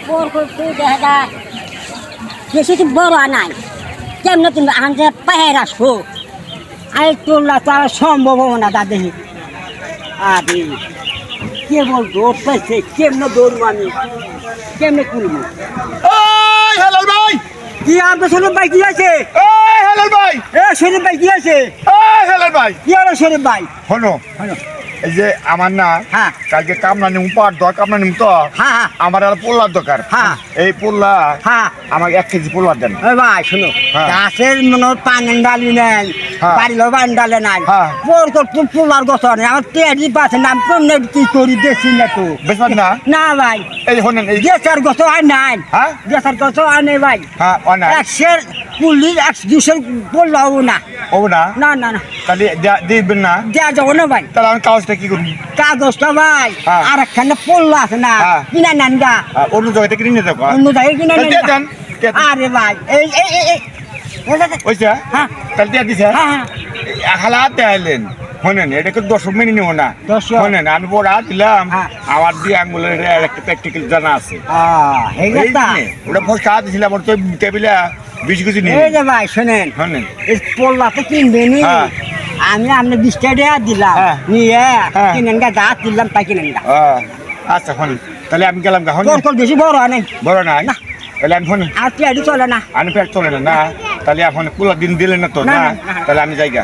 বড় করতে দেখা যায় বেশি তো বড় নাই কেমনে তুমি আনতে পায়ে রাখো আরে তোলা তো আর সম্ভব হবে না দাদি আরে কেবল দৌড় পাইছে কেমনে দৌড়বো আমি কেমনে করবো এই হেলাল ভাই, কি আর তো শরীফ ভাই কি আছে এই হেলাল ভাই, এ শরীফ ভাই কি আছে এই হেলাল ভাই, কি হলো শরীফ ভাই শোনো, হলো এই যে আমার না হ্যাঁ কালকে কামনা নিম পার দর কামনা নিম তো হ্যাঁ হ্যাঁ আমার আর পোল্লার দরকার। হ্যাঁ। এই পোল্লা হ্যাঁ আমাকে 1 কেজি পোল্লার দেন। এ ভাই শোনো হ্যাঁ। গাছের মনে পানি ডালি নেই হ্যাঁ। বাড়ির পানি ডালে নাই হ্যাঁ। বড় করতে পোলার গছ নেই আমার তেড়ি পাশে নাম কমনে কি করি দেখছি না তো বেসমান না না ভাই এই যে শোনেন এই গেছার গছ আর নাই হ্যাঁ গেছার গছ আর নেই ভাই হ্যাঁ অনেক 100 পুলিশ 100 বললাও না ও না না না না তাহলে দিবেন না দেওয়া যাবো না ভাই তাহলে আমি কাগজটা কি করবো? কাগজটা ভাই হ্যাঁ। আর একখানে পড়লো আছে না হ্যাঁ। কিনা নেন গা অন্য জায়গাতে কিনে নিতে কয়। অন্য জায়গায় কিনা তাহলে নেন দিয়ে দেন। আরে ভাই এই এই এই এই ওইছে হ্যাঁ তাহলে দিয়ে দিছে হ্যাঁ হ্যাঁ হালাত দেখাইলেন শোনেন এটাকে 10 মেনে নিব না 10 শোনেন আমি বড় দিলাম হ্যাঁ। আমার দিয়ে আঙ্গুলের একটা প্র্যাকটিক্যাল জানা আছে এই এই কথা জন্যে, ওটা ফোর্স কাজ দিছিলাম ওর তো টেবিলে 20 কেজি নিয়ে এই যে ভাই শোনেন শোনেন এই পড়লা তো কিনবে নি হ্যাঁ। আমি আপনি 20 টাকা দিলাম হ্যাঁ। নিয়ে হ্যাঁ। কিনেন গা যা দিলাম তাই কিনেন গা আচ্ছা শোনেন তাহলে আমি গেলাম গা তোর তোর বেশি বড় হয় নাই বড় নাই না। তাহলে আমি শোনেন আর পেয়ারি চলে না আমি পেট চলে না তাহলে এখন পুরো দিন দিলেন না তো না, না না, না। তাহলে আমি যাই গা